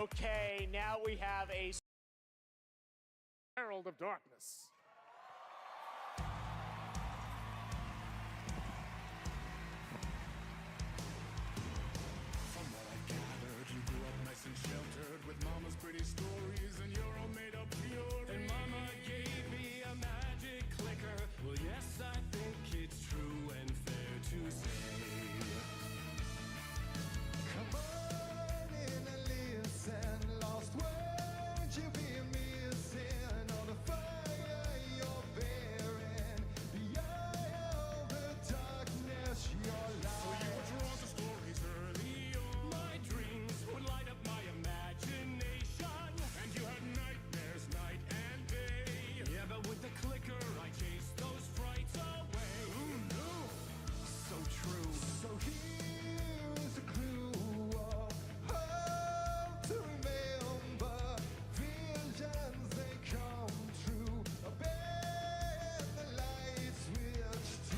Okay, now we have a Herald of Darkness. From what I've gathered, you grew up nice and sheltered with mama's pretty stories and your own made-up theory. And mama gave me a magic clicker. Well, yes, I think it's true and fair to say. Come on in and listen, lost words you be missing. All the fire you're bearing, the eye of the darkness you're lying. So you were drawn to stories early on. My dreams would light up my imagination, and you had nightmares night and day. Yeah, but with the clicker I chased those frights away. Oh no, so true. So here's a clue of how to remember. Visions they come true. Abandon the light switch too.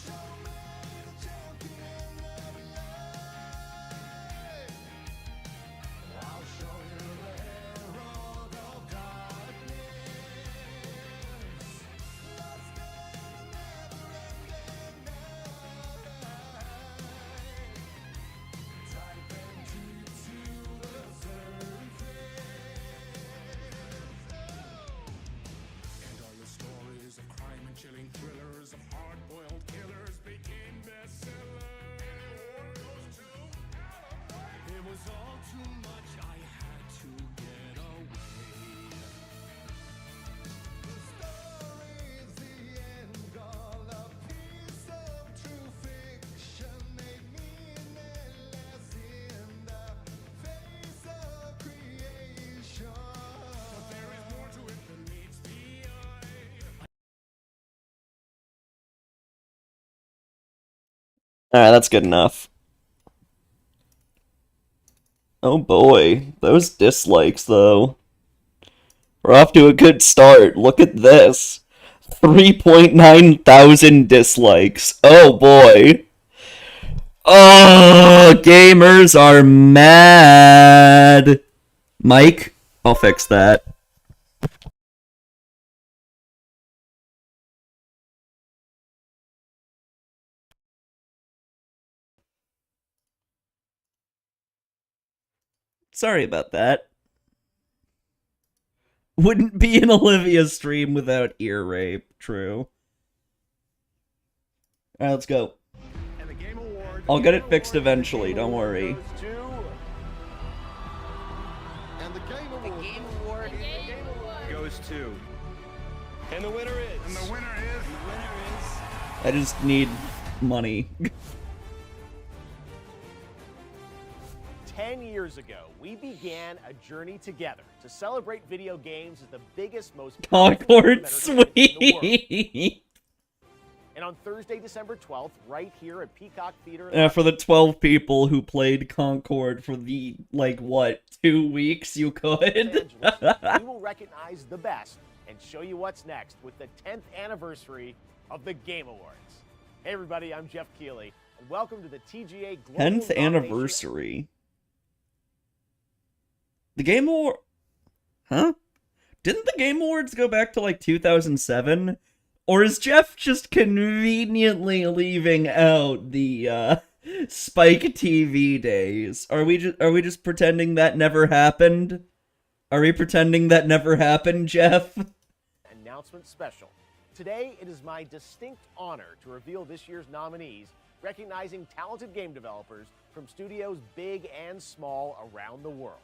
Show me the champion of light. I'll show you the herald of darkness. Lost in a never-ending night. Diving deep to the surface. And all your stories of crime and chilling thrillers of hard-boiled killers became bestsellers. It was all too much, I had to get away. The story's the end goal, a piece of true fiction made meaningless in the face of creation. But there is more to it than meets the eye. Alright, that's good enough. Oh boy, those dislikes though. We're off to a good start. Look at this. 3.9 thousand dislikes. Oh boy. Oh, gamers are mad. Mike, I'll fix that. Sorry about that. Wouldn't be an Olivia stream without ear rape. True. Alright, let's go. And the Game Award. I'll get it fixed eventually, don't worry. Goes to... And the Game Award. goes to... And the winner is... And the winner is... I just need money. 10 years ago, we began a journey together to celebrate video games as the biggest, most Concord entertainment in the world. Sweet! And on Thursday, December 12th, right here at Peacock Theater... For the 12 people who played Concord for the, like, what, 2 weeks you could? Angeles, we will recognize the best and show you what's next with the 10th anniversary of the Game Awards. Hey everybody, I'm Jeff Keighley, and welcome to the TGA Global 10th Nomination- anniversary. The Game Award... Huh? Didn't the Game Awards go back to, like, 2007? Or is Jeff just conveniently leaving out the, Spike TV days? Are we just pretending that never happened? Are we pretending that never happened, Jeff? Announcement special. Today, it is my distinct honor to reveal this year's nominees, recognizing talented game developers from studios big and small around the world.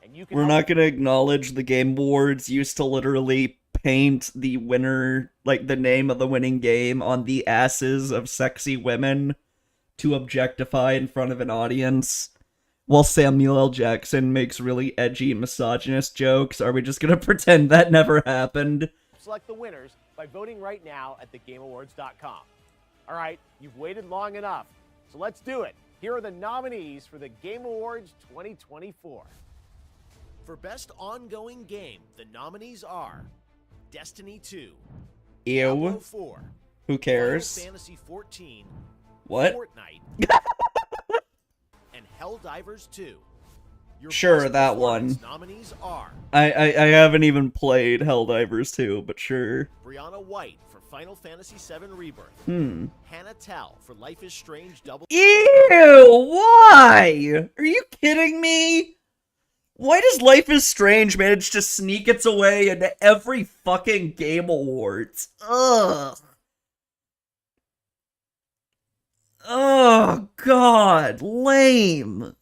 And you can We're not gonna acknowledge the Game Awards used to literally paint the winner, like the name of the winning game, on the asses of sexy women to objectify in front of an audience, while Samuel L. Jackson makes really edgy misogynist jokes. Are we just gonna pretend that never happened? select the winners by voting right now at thegameawards.com. All right, you've waited long enough, so let's do it. Here are the nominees for the Game Awards 2024. For Best Ongoing Game, the nominees are Destiny 2, Ew. Diablo 4, Who cares? Final Fantasy 14, What? Fortnite, and Helldivers 2. Your Sure, Best that Performance one. Nominees are I haven't even played Helldivers 2, but sure. Brianna White for Final Fantasy VII Rebirth, Hannah Tell for Life is Strange Double, Ew, why? Are you kidding me? Why does Life is Strange manage to sneak its way into every fucking Game Awards? Ugh. Oh, God. Lame.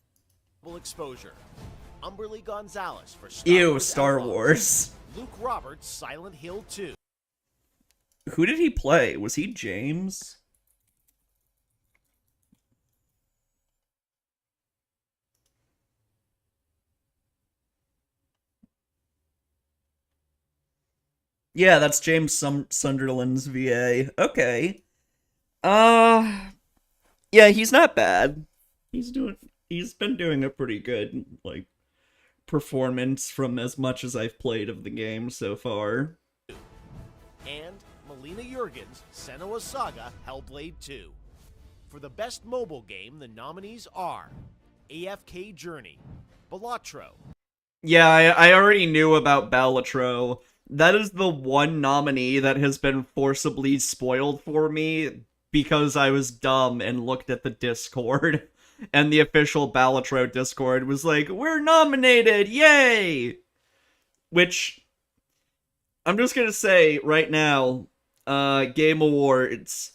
Exposure, Umberly Gonzalez for Ew, Star Outlaws, Wars. Luke Roberts, Silent Hill 2, Who did he play? Was he James? Yeah, that's James Sunderland's VA. Okay. Yeah, he's not bad. He's been doing a pretty good, like, performance from as much as I've played of the game so far. and Melina Jurgens, Senua's Saga, Hellblade 2. For the Best Mobile Game, the nominees are AFK Journey, Balatro, Yeah, I already knew about Balatro. That is the one nominee that has been forcibly spoiled for me because I was dumb and looked at the Discord. And the official Balatro Discord was like, we're nominated! Yay! Which, I'm just gonna say right now, Game Awards,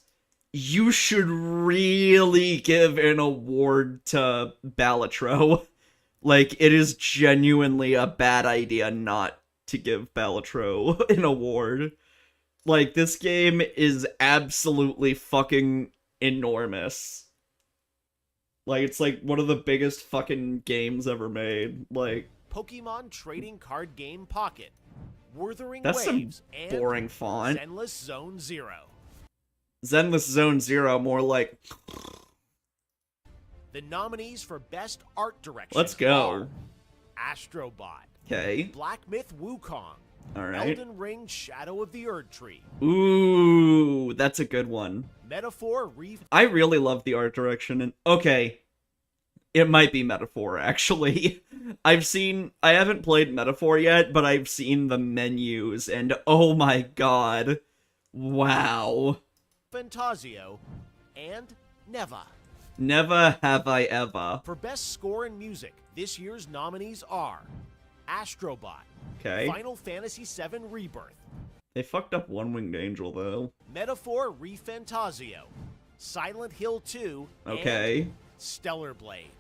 you should really give an award to Balatro. Like, it is genuinely a bad idea not to give Balatro an award. Like, this game is absolutely fucking enormous. Like, it's like one of the biggest fucking games ever made. Like, Pokemon Trading Card Game Pocket, Wuthering that's some Waves, and boring font. Zenless Zone Zero. Zenless Zone Zero, more like, The nominees for Best Art Direction let's go. are Astrobot, Okay, Black Myth Wukong, alright. Elden Ring Shadow of the Erd Tree, Ooh, that's a good one. Metaphor Reef, I really love the art direction, and okay, it might be Metaphor, actually. I haven't played Metaphor yet, but I've seen the menus, and oh my god. Wow. Fantasio, and Neva. Never have I ever. For Best Score and Music, this year's nominees are Astrobot, Okay. Final Fantasy VII Rebirth, They fucked up One Winged Angel, though. Metaphor Refantasio, Silent Hill 2, Okay. and Stellar Blade.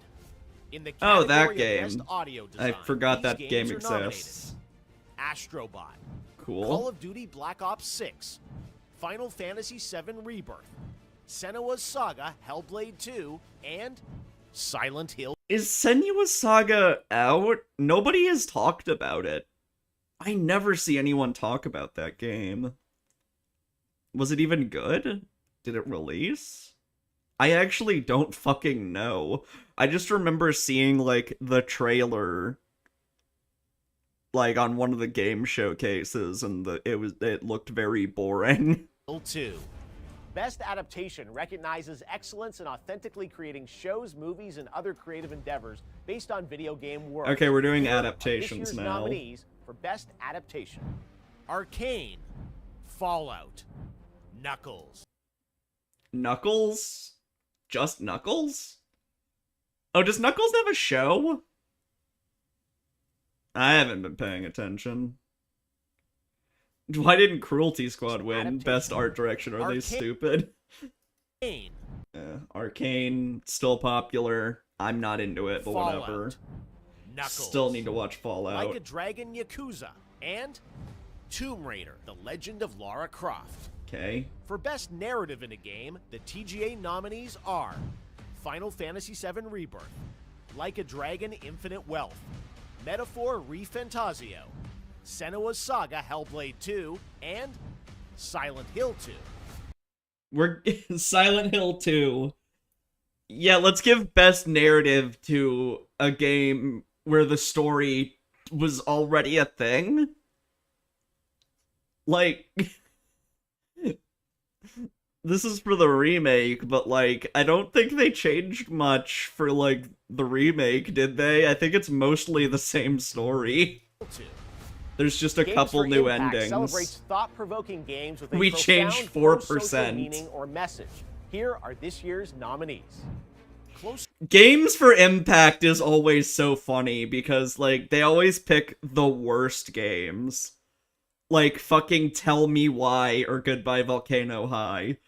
In the Oh, category that of game. Best Audio Design, I forgot these that game games are nominated. exists. Astrobot, Call Cool. of Duty Black Ops 6, Final Fantasy VII Rebirth, Senua's Saga Hellblade 2, and Silent Hill. Is Senua's Saga out? Nobody has talked about it. I never see anyone talk about that game. Was it even good? Did it release? I actually don't fucking know. I just remember seeing, like, the trailer, like, on one of the game showcases, and it looked very boring. Hill 2. Best Adaptation recognizes excellence in authentically creating shows, movies, and other creative endeavors based on video game worlds. Okay, we're doing Here are adaptations this year's now. Nominees for Best Adaptation: Arcane, Fallout, Knuckles, Knuckles? Just Knuckles? Oh, does Knuckles have a show? I haven't been paying attention. Why didn't Cruelty Squad win Adaptation. Best Art Direction? Are they Arcane. stupid? Arcane, Arcane, still popular. I'm not into it, but Fallout, whatever. Knuckles, Still need to watch Fallout. Like a Dragon Yakuza, and Tomb Raider: The Legend of Lara Croft. Okay. For Best Narrative in a Game, the TGA nominees are Final Fantasy VII Rebirth, Like a Dragon Infinite Wealth, Metaphor Refantasio, Senua's Saga Hellblade 2, and Silent Hill 2. We're Silent Hill 2. Yeah, let's give Best Narrative to a game where the story was already a thing. Like, this is for the remake, but, like, I don't think they changed much for, like, the remake, did they? I think it's mostly the same story. There's just a Games couple for new Impact endings. celebrates thought-provoking games with a We profound changed pro-social 4%. meaning or message. Here are this year's nominees. Games for Impact is always so funny because, like, they always pick the worst games. Like, fucking Tell Me Why or Goodbye Volcano High.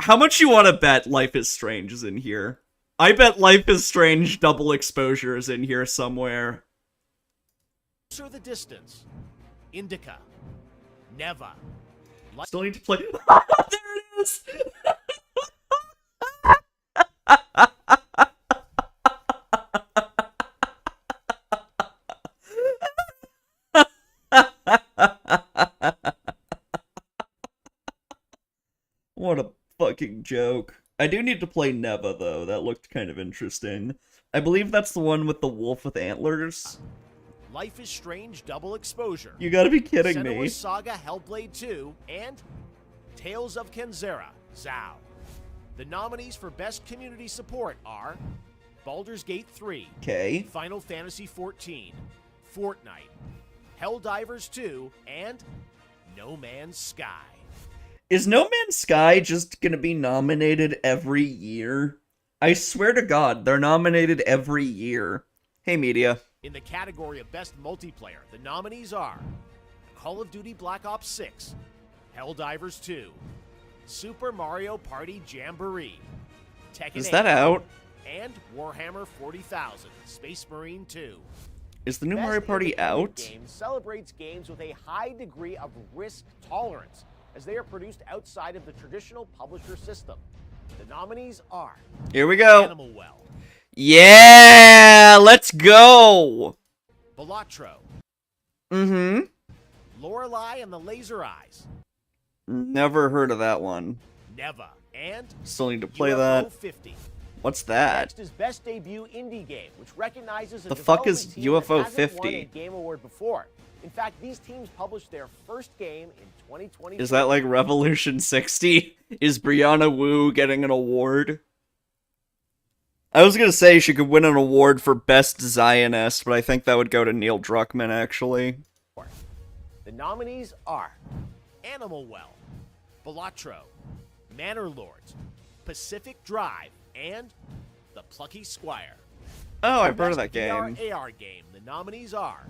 How much you want to bet Life is Strange is in here? I bet Life is Strange Double Exposure is in here somewhere. Closer the Distance. Indica. Neva. Still need to play. There it is! What a fucking joke. I do need to play Neva, though. That looked kind of interesting. I believe that's the one with the wolf with antlers. Life is Strange Double Exposure. You gotta be kidding me. Senua's Saga Hellblade 2 and Tales of Kenzera Zao. The nominees for Best Community Support are Baldur's Gate 3, Okay. Final Fantasy XIV, Fortnite, Helldivers 2, and No Man's Sky. Is No Man's Sky just gonna be nominated every year? I swear to God, they're nominated every year. Hey, media. In the category of Best Multiplayer, the nominees are Call of Duty Black Ops 6, Helldivers 2, Super Mario Party Jamboree, Tekken Is 8, that out? and Warhammer 40,000 Space Marine 2. Is the new Best Mario Party Independent out? Game celebrates games with a high degree of risk tolerance, as they are produced outside of the traditional publisher system. The nominees are Here we go. Animal Well, Yeah, let's go. Balatro, Mm-hmm. Lorelei and the Laser Eyes, Never heard of that one. Neva, and Still need to play UFO that. 50. What's that? Next is Best Debut Indie Game, which recognizes a The fuck is development team that UFO hasn't won 50? a Game Award before. In fact, these teams published their first game in 2020. Is that like Revolution 60? Is Brianna Wu getting an award? I was gonna say she could win an award for Best Zionist, but I think that would go to Neil Druckmann, actually. The nominees are Animal Well, Balatro, Manor Lords, Pacific Drive, and The Plucky Squire. Oh, I've heard of Best that game. VR AR game. The nominees are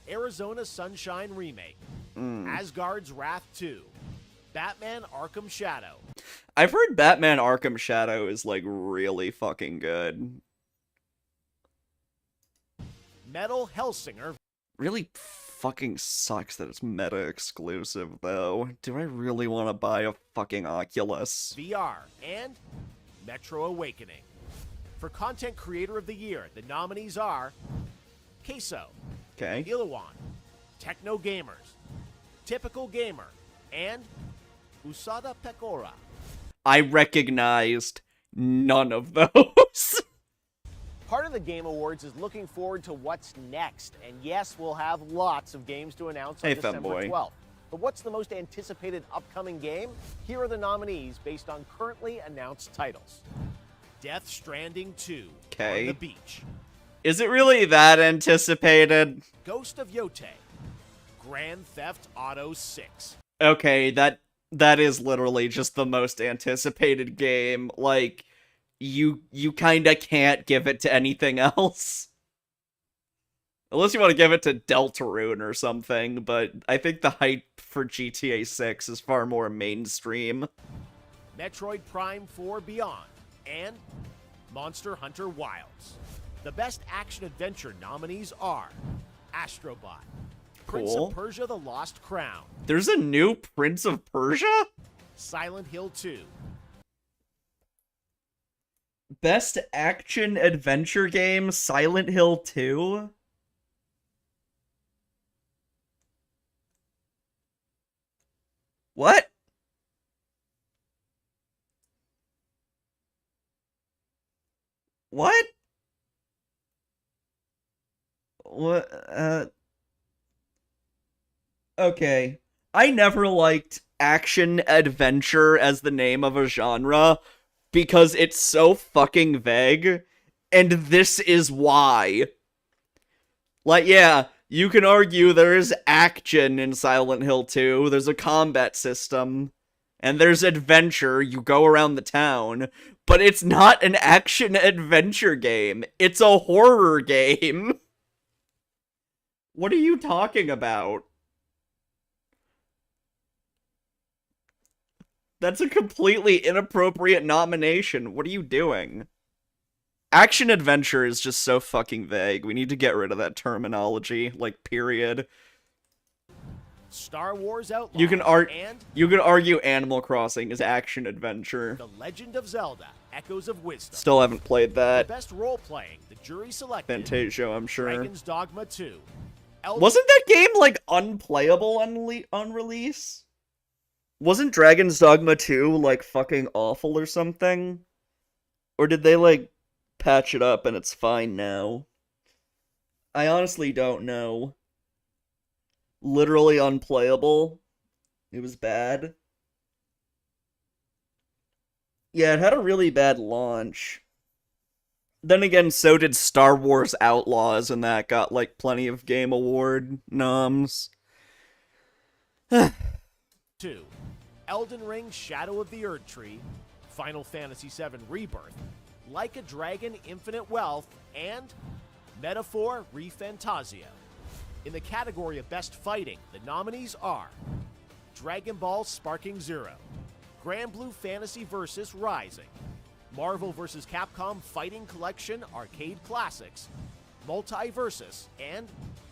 Arizona Sunshine Remake, Asgard's Wrath 2, Batman Arkham Shadow, I've heard Batman Arkham Shadow is, like, really fucking good. Metal Hellsinger, Really fucking sucks that it's meta exclusive, though. Do I really want to buy a fucking Oculus? VR, and Metro Awakening. For Content Creator of the Year, the nominees are Queso, Okay. Ilawan, Techno Gamers, Typical Gamer, and Usada Pecora. I recognized none of those. Part of the Game Awards is looking forward to what's next, and yes, we'll have lots of games to announce on Hey, December femboy. 12th. But what's the most anticipated upcoming game? Here are the nominees based on currently announced titles. Death Stranding 2, Okay. On the Beach, Is it really that anticipated? Ghost of Yote, Grand Theft Auto 6, Okay, that is literally just the most anticipated game. Like, you kinda can't give it to anything else. Unless you want to give it to Deltarune or something, but I think the hype for GTA 6 is far more mainstream. Metroid Prime 4 Beyond, and Monster Hunter Wilds. The Best Action Adventure nominees are Astrobot, Prince Cool. of Persia: The Lost Crown, There's a new Prince of Persia? Silent Hill 2, Best action adventure game, Silent Hill 2? What? What? What? Okay. I never liked action adventure as the name of a genre because it's so fucking vague, and this is why. Like, yeah, you can argue there is action in Silent Hill 2, there's a combat system, and there's adventure, you go around the town, but it's not an action-adventure game, it's a horror game. What are you talking about? That's a completely inappropriate nomination. What are you doing? Action-adventure is just so fucking vague. We need to get rid of that terminology, like, period. Star Wars Outlaws, You can and argue Animal Crossing is action-adventure. The Legend of Zelda, Echoes of Wisdom. Still haven't played The that. best role-playing, the jury selected. Fantasia, I'm sure. Dragon's Dogma 2. Wasn't that game, like, unplayable on release? Wasn't Dragon's Dogma 2, like, fucking awful or something? Or did they, like, patch it up and it's fine now? I honestly don't know. Literally unplayable. It was bad. Yeah, it had a really bad launch. Then again, so did Star Wars Outlaws, and that got, like, plenty of Game Award noms. 2. Elden Ring Shadow of the Erd Tree, Final Fantasy VII Rebirth, Like a Dragon Infinite Wealth, and Metaphor ReFantazio. In the category of Best Fighting, the nominees are Dragon Ball Sparking Zero, Grand Blue Fantasy vs. Rising, Marvel vs. Capcom Fighting Collection Arcade Classics, Multiversus, and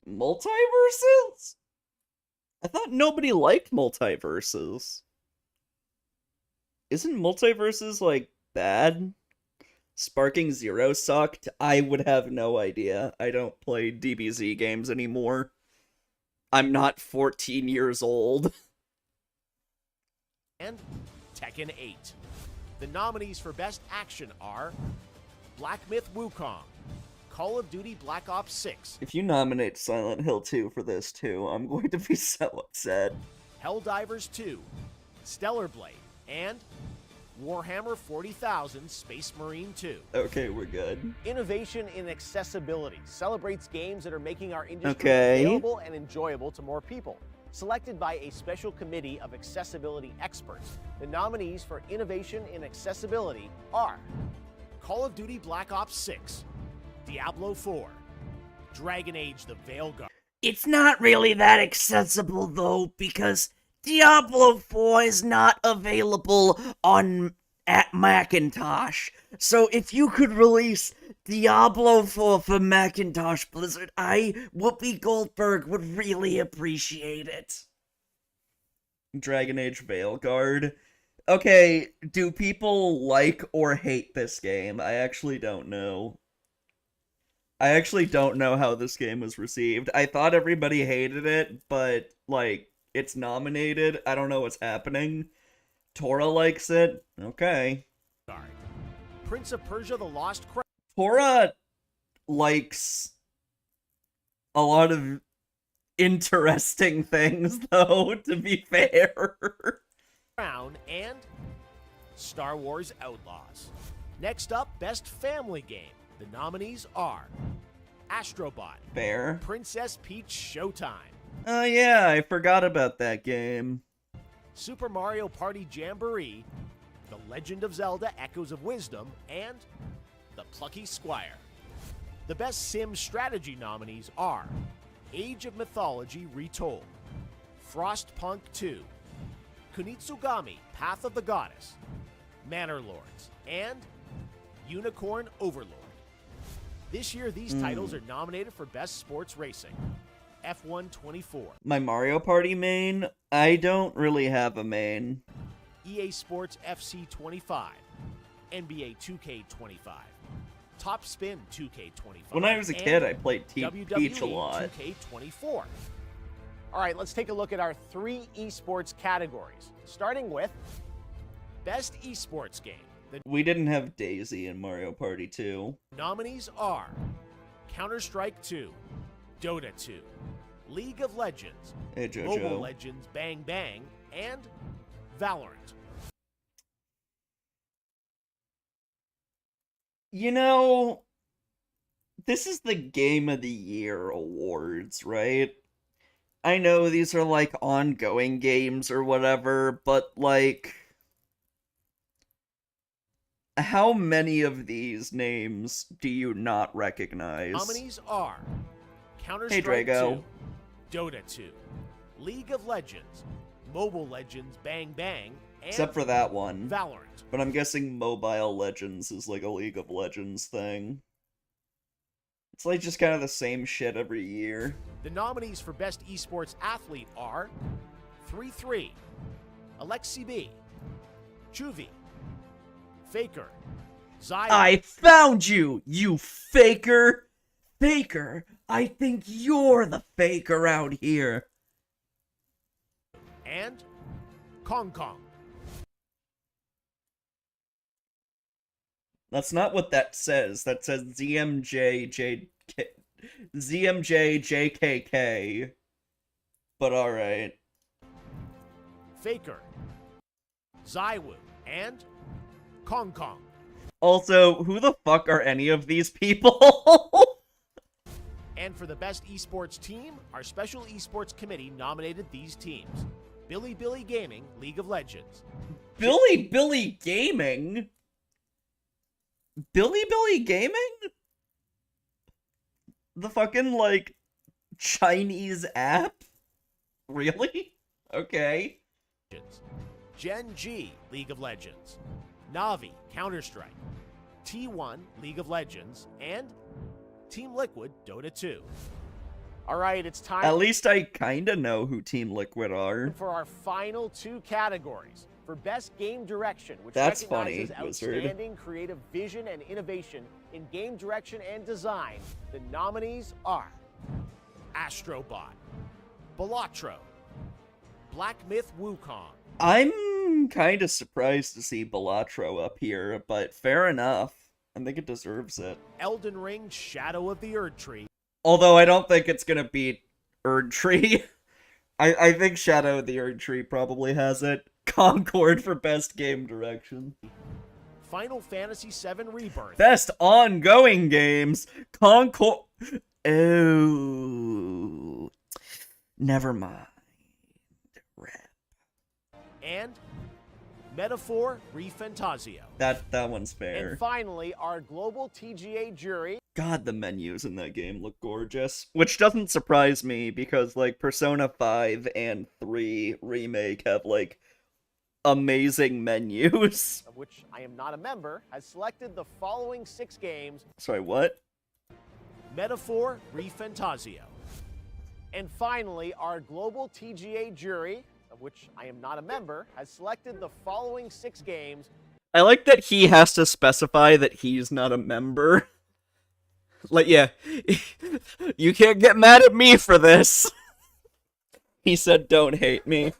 Multiverses? I thought nobody liked Multiverses. Isn't Multiverses, like, bad? Sparking Zero sucked? I would have no idea. I don't play DBZ games anymore. I'm not 14 years old. and Tekken 8. The nominees for Best Action are Black Myth Wukong, Call of Duty Black Ops 6, If you nominate Silent Hill 2 for this too, I'm going to be so upset. Helldivers 2, Stellar Blade, and Warhammer 40,000 Space Marine 2. Okay, we're good. Innovation in accessibility celebrates games that are making our industry Okay. available and enjoyable to more people. Selected by a special committee of accessibility experts, the nominees for innovation in accessibility are Call of Duty Black Ops 6, Diablo 4, Dragon Age The Veilguard. It's not really that accessible though, because Diablo 4 is not available at Macintosh. So if you could release Diablo 4 for Macintosh Blizzard, Whoopi Goldberg, would really appreciate it. Dragon Age Veilguard. Okay, do people like or hate this game? I actually don't know. I actually don't know how this game was received. I thought everybody hated it, but, like, it's nominated. I don't know what's happening. Tora likes it. Okay. Prince of Persia: The Lost Crown. Tora likes a lot of interesting things, though, to be fair. And Star Wars Outlaws. Next up, Best Family Game. The nominees are Astrobot, Fair. Princess Peach Showtime, Oh yeah, I forgot about that game. Super Mario Party Jamboree, The Legend of Zelda Echoes of Wisdom, and The Plucky Squire. The Best Sim Strategy nominees are Age of Mythology Retold, Frostpunk 2, Kunitsugami Path of the Goddess, Manor Lords, and Unicorn Overlord. This year, these titles are nominated for Best Sports Racing. F1 24, My Mario Party main? I don't really have a main. EA Sports FC 25, NBA 2K 25, Top Spin 2K 25. When I was a kid, I played Peach a lot. 2K 24. All right, let's take a look at our 3 esports categories, starting with Best Esports Game. The We didn't have Daisy in Mario Party 2. nominees are Counter-Strike 2, Dota 2, League of Legends, Hey, Jojo. Mobile Legends Bang Bang, and Valorant. You know, this is the Game of the Year awards, right? I know these are like ongoing games or whatever, but like, how many of these names do you not recognize? Nominees are Hey, Counter-Strike Drago. 2, Dota 2, League of Legends, Mobile Legends Bang Bang, and Except for that one. Valorant. But I'm guessing Mobile Legends is like a League of Legends thing. It's like just kind of the same shit every year. The nominees for Best Esports Athlete are 3-3, Alexi B, Juvie, Faker, Zaya, I found you, you faker! Faker, I think you're the faker out here. and Kong Kong. That's not what that says. That says ZMJJKK. But alright. Faker, Zaiwu, and Kong Kong. Also, who the fuck are any of these people? And for the Best Esports Team, our Special Esports Committee nominated these teams. Billy Gaming, League of Legends. Billy Gaming? Billy Gaming? The fucking, like, Chinese app? Really? Okay. Gen G, League of Legends. Navi, Counter-Strike. T1, League of Legends. And Team Liquid, Dota 2. All right, it's time At least I kinda know who Team Liquid are. for our final two categories. For Best Game Direction, which That's funny, recognizes Wizard. outstanding creative vision and innovation in game direction and design, the nominees are Astrobot, Balatro, Black Myth Wukong, I'm kinda surprised to see Balatro up here, but fair enough. I think it deserves it. Elden Ring Shadow of the Erdtree, Although I don't think it's gonna beat Erdtree. I think Shadow of the Erdtree probably has it. Concord for Best Game Direction. Final Fantasy VII Rebirth, Best Ongoing Games. Concord. Oh. Never mind. Rep. and Metaphor Refantasio. That one's fair. And finally, our global TGA jury. God, the menus in that game look gorgeous. Which doesn't surprise me because, like, Persona 5 and 3 Remake have, like, amazing menus. Of which I am not a member, has selected the following 6 games. Sorry, what? Metaphor Refantasio. And finally, our global TGA jury, of which I am not a member, has selected the following 6 games. I like that he has to specify that he's not a member. Like, yeah, you can't get mad at me for this. He said, don't hate me.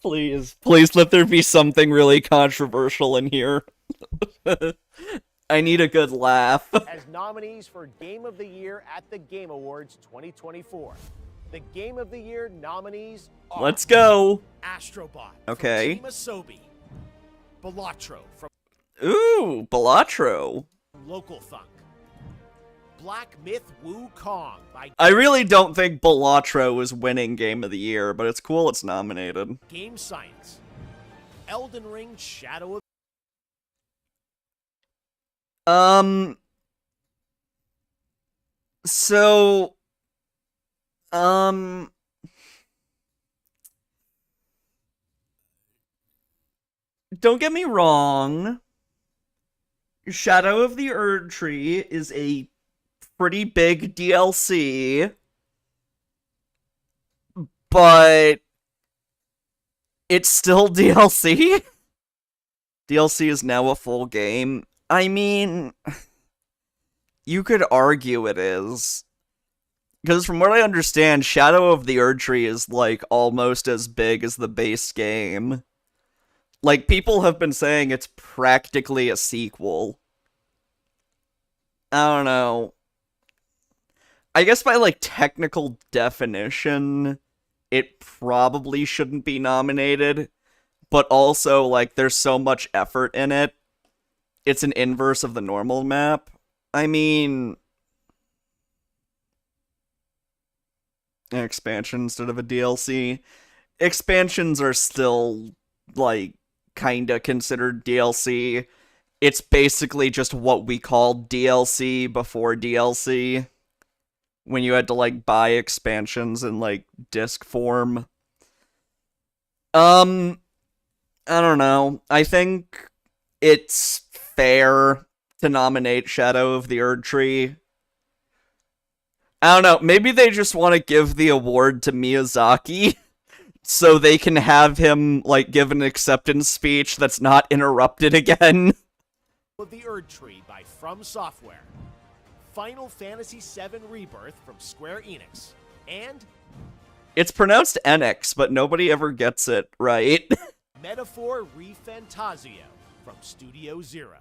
Please let there be something really controversial in here. I need a good laugh. As nominees for Game of the Year at the Game Awards 2024. The Game of the Year nominees are Let's go. Astrobot Okay. from Team Asobi, Balatro from Ooh, Balatro. Local Thunk, Black Myth Wukong by I really don't think Balatro is winning Game of the Year, but it's cool it's nominated. Game Science, Elden Ring Shadow of So, don't get me wrong. Shadow of the Erdtree is a pretty big DLC, but it's still DLC. DLC is now a full game. I mean, you could argue it is. Because from what I understand, Shadow of the Erdtree is, like, almost as big as the base game. Like, people have been saying it's practically a sequel. I don't know. I guess by, like, technical definition, it probably shouldn't be nominated, but also, like, there's so much effort in it. It's an inverse of the normal map. I mean, an expansion instead of a DLC. Expansions are still, like, kinda considered DLC. It's basically just what we called DLC before DLC. When you had to, like, buy expansions in, like, disc form. I don't know. I think it's fair to nominate Shadow of the Erd Tree. I don't know. Maybe they just want to give the award to Miyazaki so they can have him, like, give an acceptance speech that's not interrupted again. Of the Erd Tree by From Software, Final Fantasy VII Rebirth from Square Enix, and It's pronounced Enix, but nobody ever gets it right. Metaphor ReFantazio from Studio Zero.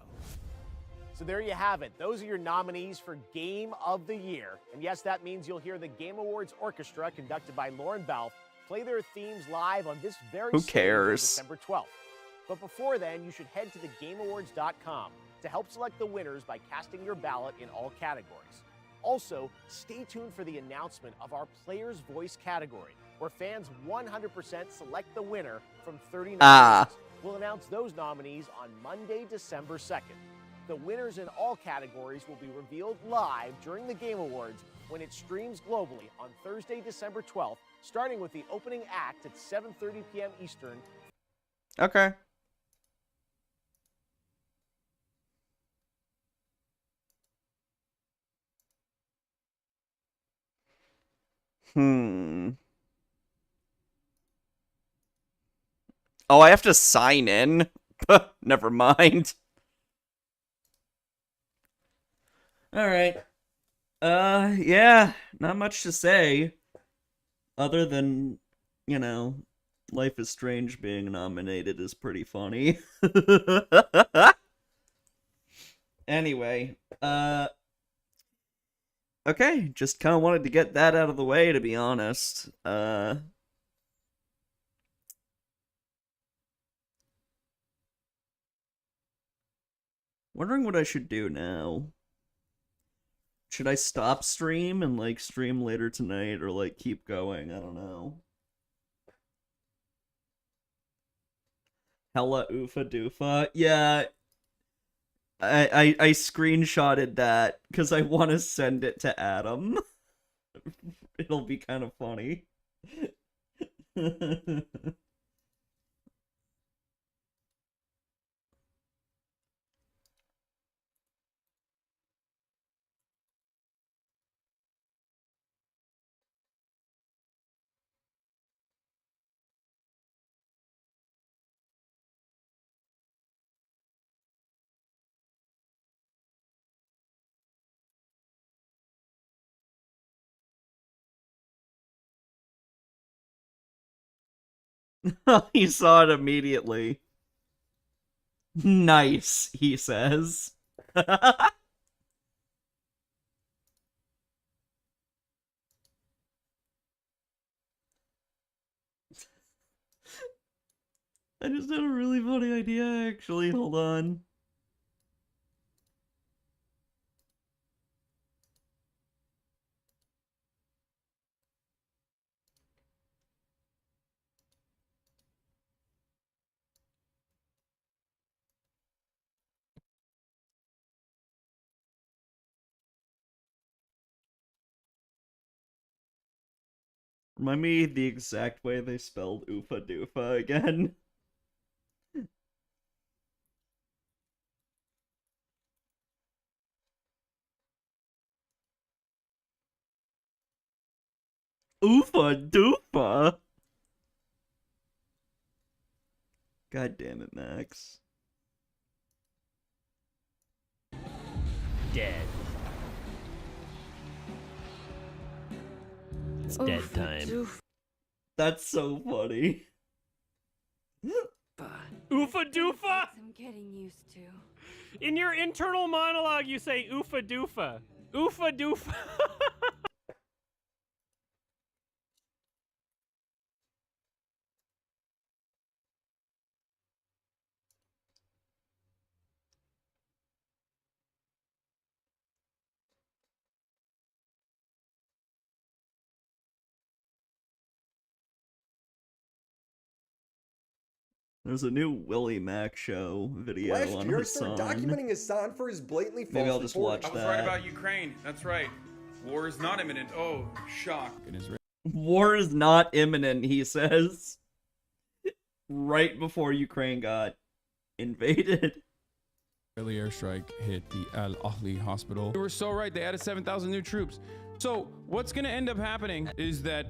So there you have it. Those are your nominees for Game of the Year. And yes, that means you'll hear the Game Awards Orchestra, conducted by Lauren Balfe, play their themes live on this very Who stage on cares? December 12th. But before then, you should head to thegameawards.com to help select the winners by casting your ballot in all categories. Also, stay tuned for the announcement of our Player's Voice category, where fans 100% select the winner from 30 nominees. We'll announce those nominees on Monday, December 2nd. The winners in all categories will be revealed live during the Game Awards when it streams globally on Thursday, December 12th, starting with the opening act at 7:30 p.m. Eastern. Okay. Oh, I have to sign in? Never mind. Alright. Yeah, not much to say. Other than, you know, Life is Strange being nominated is pretty funny. Anyway, okay, just kind of wanted to get that out of the way, to be honest. Wondering what I should do now. Should I stop stream and, like, stream later tonight, or, like, keep going? I don't know. Hella oofa doofa. Yeah, I screenshotted that because I want to send it to Adam. It'll be kind of funny. He saw it immediately. Nice, he says. I just had a really funny idea, actually. Hold on. Remind me the exact way they spelled oofa doofa again. Oofa doofa. God damn it, Max. Dead. It's dead time. That's so funny. Oofa doofa! I'm getting used to. In your internal monologue, you say oofa doofa. Oofa doofa. There's a new Willie Mac show video Last on year, I Hassan. started documenting Hassan for his blatantly false Maybe I'll just watch reporting. I was right that. about Ukraine. That's right. War is not imminent. Oh, shock. War is not imminent, he says. Right before Ukraine got invaded. Israeli airstrike hit the Al Ahli hospital. You were so right. They added 7,000 new troops. So what's going to end up happening is that